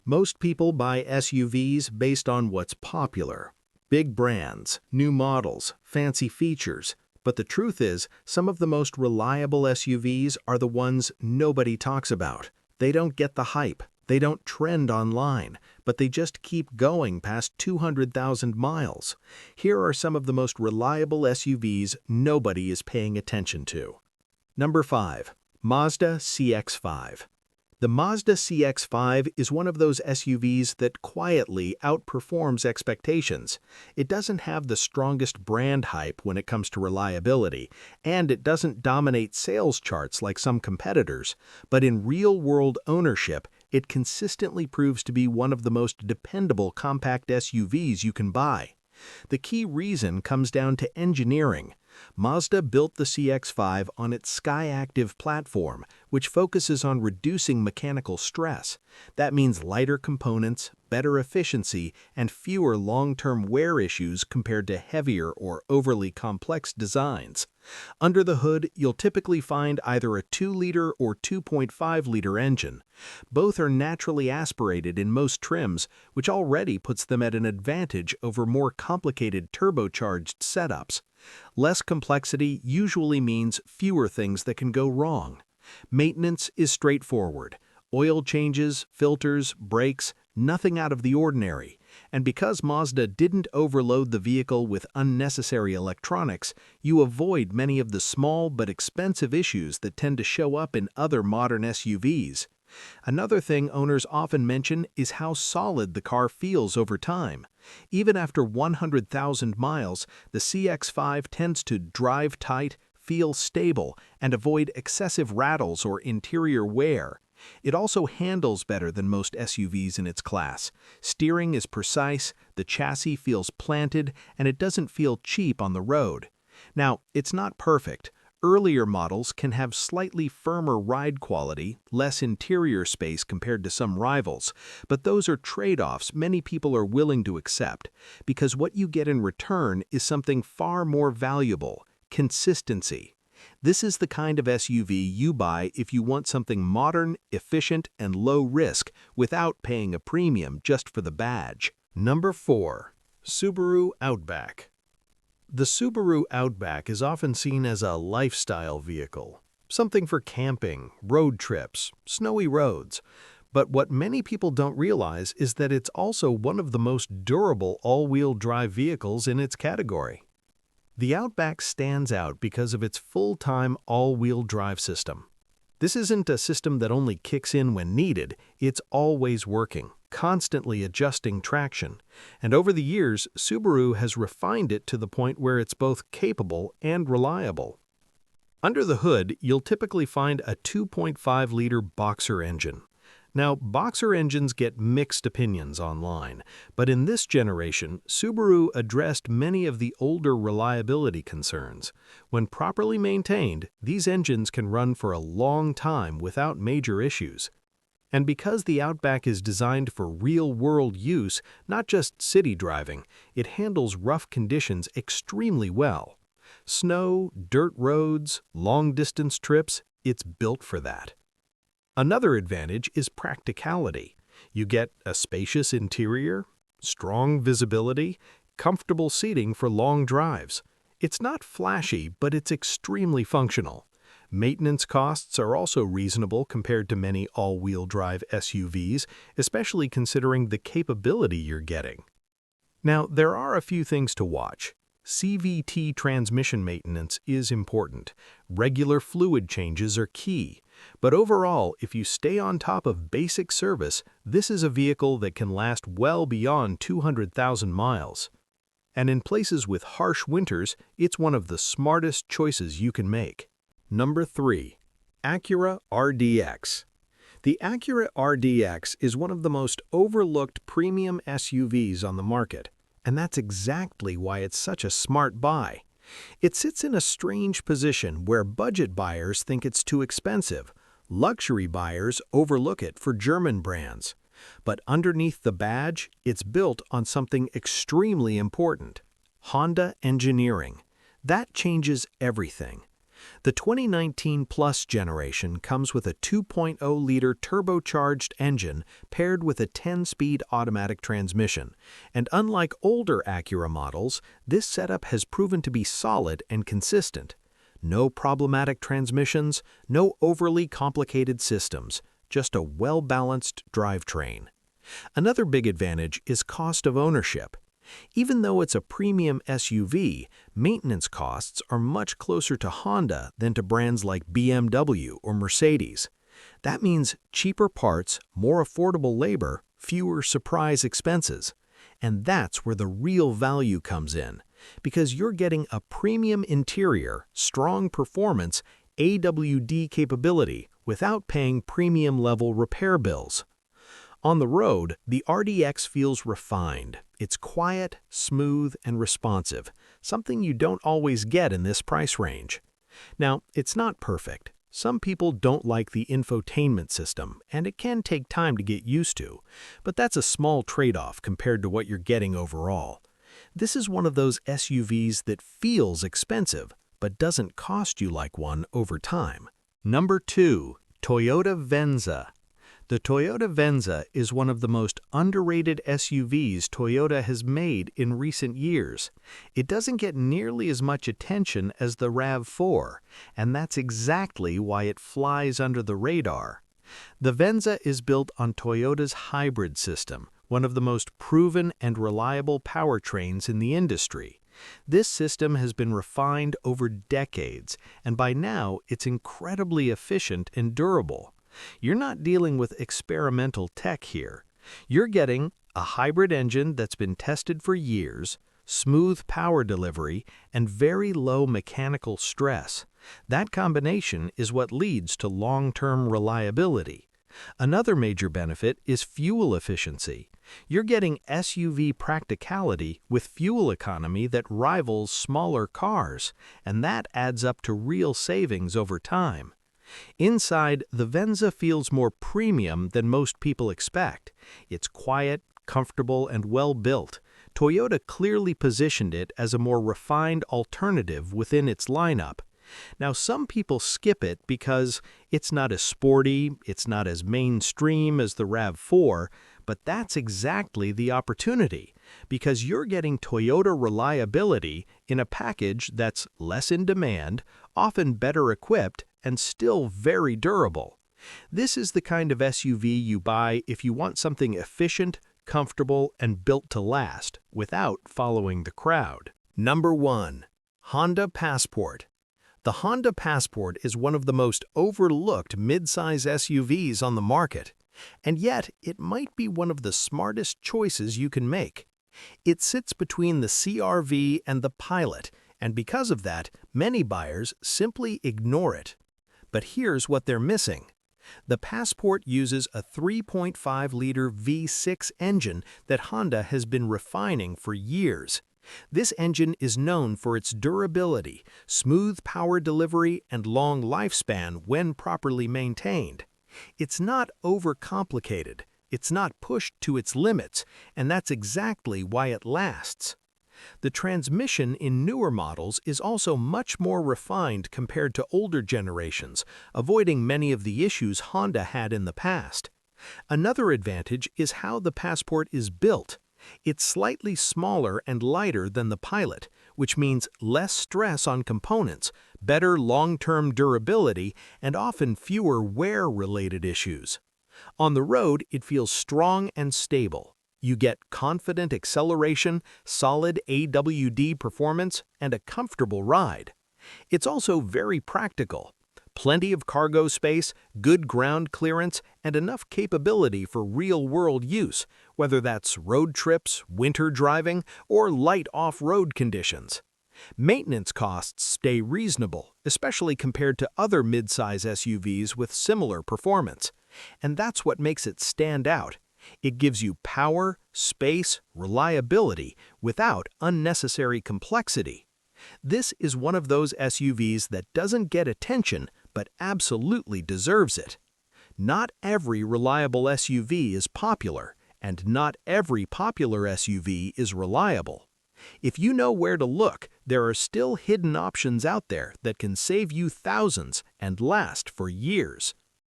Most people buy SUVs based on what's popular. Big brands, new models, fancy features. But the truth is, some of the most reliable SUVs are the ones nobody talks about. They don't get the hype, they don't trend online, but they just keep going past 200,000 miles. Here are some of the most reliable SUVs nobody is paying attention to. Number 5. Mazda CX-5. The Mazda CX-5 is one of those SUVs that quietly outperforms expectations. It doesn't have the strongest brand hype when it comes to reliability, and it doesn't dominate sales charts like some competitors, but in real-world ownership, it consistently proves to be one of the most dependable compact SUVs you can buy. The key reason comes down to engineering. Mazda built the CX-5 on its Skyactiv platform, which focuses on reducing mechanical stress. That means lighter components, better efficiency, and fewer long-term wear issues compared to heavier or overly complex designs. Under the hood, you'll typically find either a 2-liter or 2.5-liter engine. Both are naturally aspirated in most trims, which already puts them at an advantage over more complicated turbocharged setups. Less complexity usually means fewer things that can go wrong. Maintenance is straightforward. Oil changes, filters, brakes, nothing out of the ordinary. And because Mazda didn't overload the vehicle with unnecessary electronics, you avoid many of the small but expensive issues that tend to show up in other modern SUVs. Another thing owners often mention is how solid the car feels over time. Even after 100,000 miles, the CX-5 tends to drive tight, feel stable, and avoid excessive rattles or interior wear. It also handles better than most SUVs in its class. Steering is precise, the chassis feels planted, and it doesn't feel cheap on the road. Now, it's not perfect. Earlier models can have slightly firmer ride quality, less interior space compared to some rivals, but those are trade-offs many people are willing to accept, because what you get in return is something far more valuable: consistency. This is the kind of SUV you buy if you want something modern, efficient, and low risk without paying a premium just for the badge. Number 4. Subaru Outback. The Subaru Outback is often seen as a lifestyle vehicle, something for camping, road trips, snowy roads. But what many people don't realize is that it's also one of the most durable all-wheel drive vehicles in its category. The Outback stands out because of its full-time all-wheel drive system. This isn't a system that only kicks in when needed, it's always working, constantly adjusting traction. And over the years, Subaru has refined it to the point where it's both capable and reliable. Under the hood, you'll typically find a 2.5-liter Boxer engine. Now, Boxer engines get mixed opinions online, but in this generation, Subaru addressed many of the older reliability concerns. When properly maintained, these engines can run for a long time without major issues. And because the Outback is designed for real-world use, not just city driving, it handles rough conditions extremely well. Snow, dirt roads, long-distance trips, it's built for that. Another advantage is practicality. You get a spacious interior, strong visibility, comfortable seating for long drives. It's not flashy, but it's extremely functional. Maintenance costs are also reasonable compared to many all-wheel drive SUVs, especially considering the capability you're getting. Now, there are a few things to watch. CVT transmission maintenance is important. Regular fluid changes are key. But overall, if you stay on top of basic service, this is a vehicle that can last well beyond 200,000 miles. And in places with harsh winters, it's one of the smartest choices you can make. Number 3. Acura RDX. The Acura RDX is one of the most overlooked premium SUVs on the market, and that's exactly why it's such a smart buy. It sits in a strange position where budget buyers think it's too expensive. Luxury buyers overlook it for German brands. But underneath the badge, it's built on something extremely important: Honda engineering. That changes everything. The 2019 Plus generation comes with a 2.0-liter turbocharged engine paired with a 10-speed automatic transmission, and unlike older Acura models, this setup has proven to be solid and consistent. No problematic transmissions, no overly complicated systems, just a well-balanced drivetrain. Another big advantage is cost of ownership. Even though it's a premium SUV, maintenance costs are much closer to Honda than to brands like BMW or Mercedes. That means cheaper parts, more affordable labor, fewer surprise expenses. And that's where the real value comes in, because you're getting a premium interior, strong performance, AWD capability without paying premium-level repair bills. On the road, the RDX feels refined. It's quiet, smooth, and responsive, something you don't always get in this price range. Now, it's not perfect. Some people don't like the infotainment system, and it can take time to get used to, but that's a small trade-off compared to what you're getting overall. This is one of those SUVs that feels expensive, but doesn't cost you like one over time. Number 2. Toyota Venza. The Toyota Venza is one of the most underrated SUVs Toyota has made in recent years. It doesn't get nearly as much attention as the RAV4, and that's exactly why it flies under the radar. The Venza is built on Toyota's hybrid system, one of the most proven and reliable powertrains in the industry. This system has been refined over decades, and by now it's incredibly efficient and durable. You're not dealing with experimental tech here. You're getting a hybrid engine that's been tested for years, smooth power delivery, and very low mechanical stress. That combination is what leads to long-term reliability. Another major benefit is fuel efficiency. You're getting SUV practicality with fuel economy that rivals smaller cars, and that adds up to real savings over time. Inside, the Venza feels more premium than most people expect. It's quiet, comfortable, and well-built. Toyota clearly positioned it as a more refined alternative within its lineup. Now, some people skip it because it's not as sporty, it's not as mainstream as the RAV4, but that's exactly the opportunity, because you're getting Toyota reliability in a package that's less in demand, often better equipped, and still very durable. This is the kind of SUV you buy if you want something efficient, comfortable, and built to last, without following the crowd. Number 1. Honda Passport. The Honda Passport is one of the most overlooked midsize SUVs on the market, and yet it might be one of the smartest choices you can make. It sits between the CR-V and the Pilot, and because of that, many buyers simply ignore it. But here's what they're missing. The Passport uses a 3.5-liter V6 engine that Honda has been refining for years. This engine is known for its durability, smooth power delivery, and long lifespan when properly maintained. It's not overcomplicated, it's not pushed to its limits, and that's exactly why it lasts. The transmission in newer models is also much more refined compared to older generations, avoiding many of the issues Honda had in the past. Another advantage is how the Passport is built. It's slightly smaller and lighter than the Pilot, which means less stress on components, better long-term durability, and often fewer wear-related issues. On the road, it feels strong and stable. You get confident acceleration, solid AWD performance, and a comfortable ride. It's also very practical. Plenty of cargo space, good ground clearance, and enough capability for real-world use, whether that's road trips, winter driving, or light off-road conditions. Maintenance costs stay reasonable, especially compared to other midsize SUVs with similar performance. And that's what makes it stand out. It gives you power, space, reliability without unnecessary complexity. This is one of those SUVs that doesn't get attention but absolutely deserves it. Not every reliable SUV is popular, and not every popular SUV is reliable. If you know where to look, there are still hidden options out there that can save you thousands and last for years.